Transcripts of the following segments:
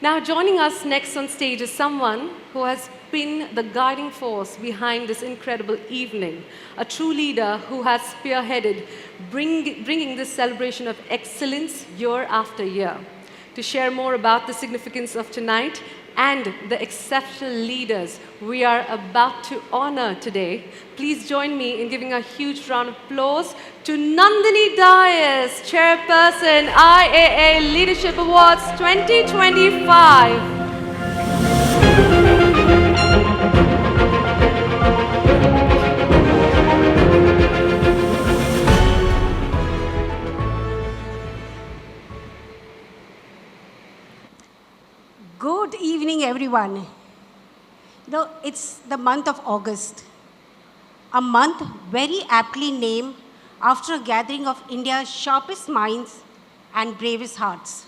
Now, joining us next on stage is someone who has been the guiding force behind this incredible evening, a true leader who has spearheaded bringing this celebration of excellence year after year. To share more about the significance of tonight and the exceptional leaders we are about to honor today, please join me in giving a huge round of applause to Nandini Dias, Chairperson, IAA Leadership Awards 2025. Good evening, everyone. It's the month of August, a month very aptly named after a gathering of India's sharpest minds and bravest hearts.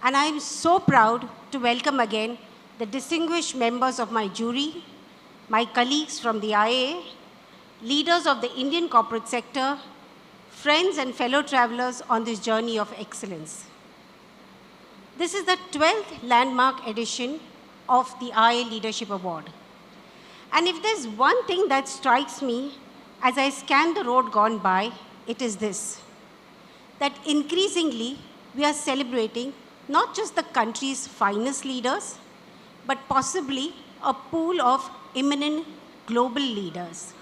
And I am so proud to welcome again the distinguished members of my jury, my colleagues from the IAA, leaders of the Indian corporate sector, friends and fellow travelers on this journey of excellence. This is the 12th landmark edition of the IAA Leadership Award. And if there's one thing that strikes me as I scan the road gone by, it is this, that increasingly we are celebrating not just the country's finest leaders, but possibly a pool of eminent global leaders.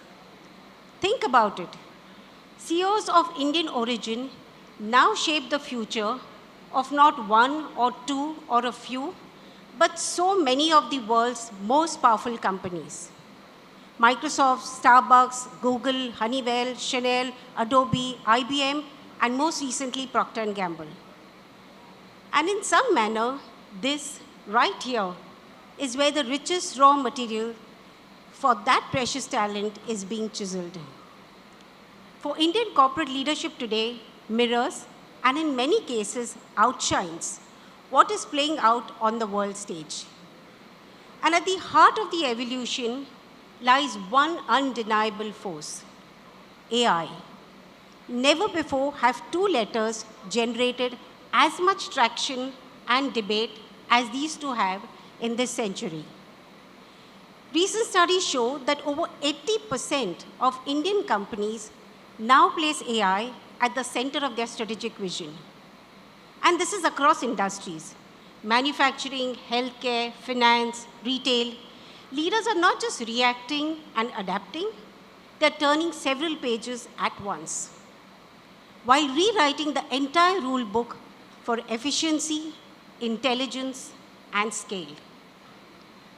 Think about it. CEOs of Indian origin now shape the future of not one or two or a few, but so many of the world's most powerful companies. Microsoft, Starbucks, Google, Honeywell, Chanel, Adobe, IBM, and most recently Procter & Gamble. And in some manner, this right here is where the richest raw material for that precious talent is being chiseled. For Indian corporate leadership today mirrors and in many cases outshines what is playing out on the world stage. And at the heart of the evolution lies one undeniable force, AI. Never before have two letters generated as much traction and debate as these two have in this century. Recent studies show that over 80% of Indian companies now place AI at the center of their strategic vision. And this is across industries, manufacturing, healthcare, finance, retail. Leaders are not just reacting and adapting, they're turning several pages at once, while rewriting the entire rule book for efficiency, intelligence, and scale.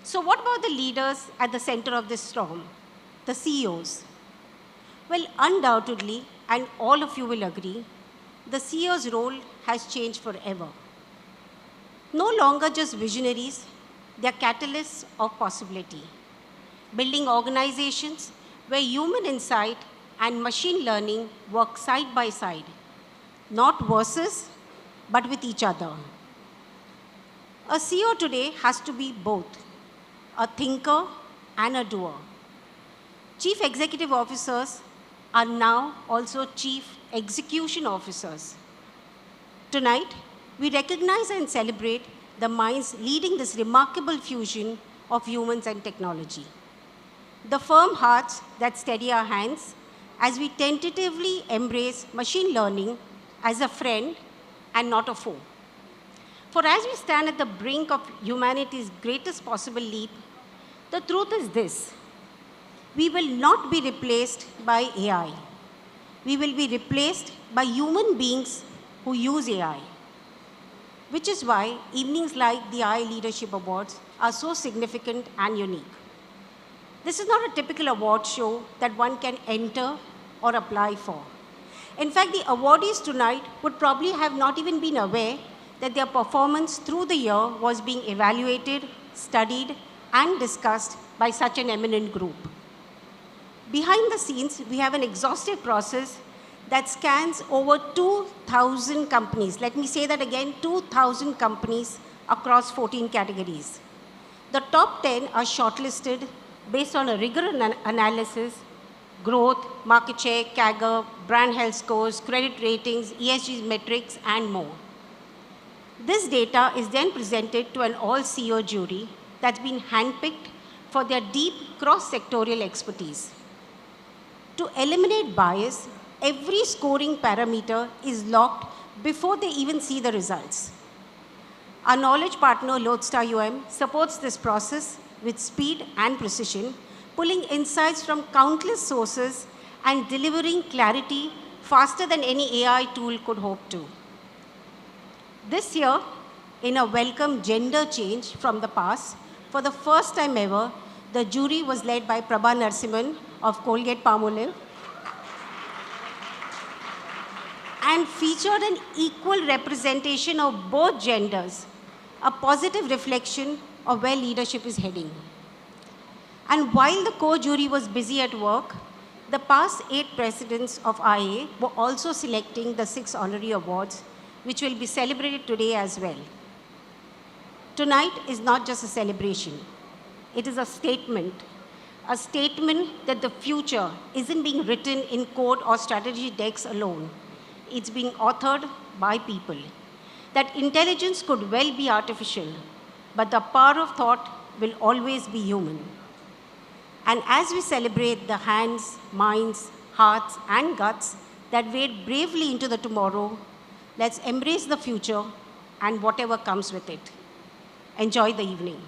So what about the leaders at the center of this storm, the CEOs? Well, undoubtedly, and all of you will agree, the CEO's role has changed forever. No longer just visionaries, they are catalysts of possibility, building organizations where human insight and machine learning work side by side, not versus, but with each other. A CEO today has to be both a thinker and a doer. Chief executive officers are now also chief execution officers. Tonight, we recognize and celebrate the minds leading this remarkable fusion of humans and technology. The firm hearts that steady our hands as we tentatively embrace machine learning as a friend and not a foe. For as we stand at the brink of humanity's greatest possible leap, the truth is this: we will not be replaced by AI. We will be replaced by human beings who use AI. Which is why evenings like the IAA Leadership Awards are so significant and unique. This is not a typical award show that one can enter or apply for. In fact, the awardees tonight would probably have not even been aware that their performance through the year was being evaluated, studied, and discussed by such an eminent group. Behind the scenes, we have an exhaustive process that scans over 2,000 companies. Let me say that again, 2,000 companies across 14 categories. The top 10 are shortlisted based on a rigorous analysis, growth, market share, CAGR, brand health scores, credit ratings, ESG metrics, and more. This data is then presented to an all-CEO jury that's been handpicked for their deep cross-sectorial expertise. To eliminate bias, every scoring parameter is locked before they even see the results. Our knowledge partner, Lodestar supports this process with speed and precision, pulling insights from countless sources and delivering clarity faster than any AI tool could hope to. This year, in a welcome gender change from the past, for the first time ever, the jury was led by Prabha Narasimhan of Colgate-Palmolive and featured an equal representation of both genders, a positive reflection of where leadership is heading. And while the core jury was busy at work, the past 8 presidents of IAA were also selecting the 6 honorary awards, which will be celebrated today as well. Tonight is not just a celebration. It is a statement that the future isn't being written in code or strategy decks alone. It's being authored by people. That intelligence could well be artificial, but the power of thought will always be human. And as we celebrate the hands, minds, hearts, and guts that wade bravely into the tomorrow, let's embrace the future and whatever comes with it. Enjoy the evening.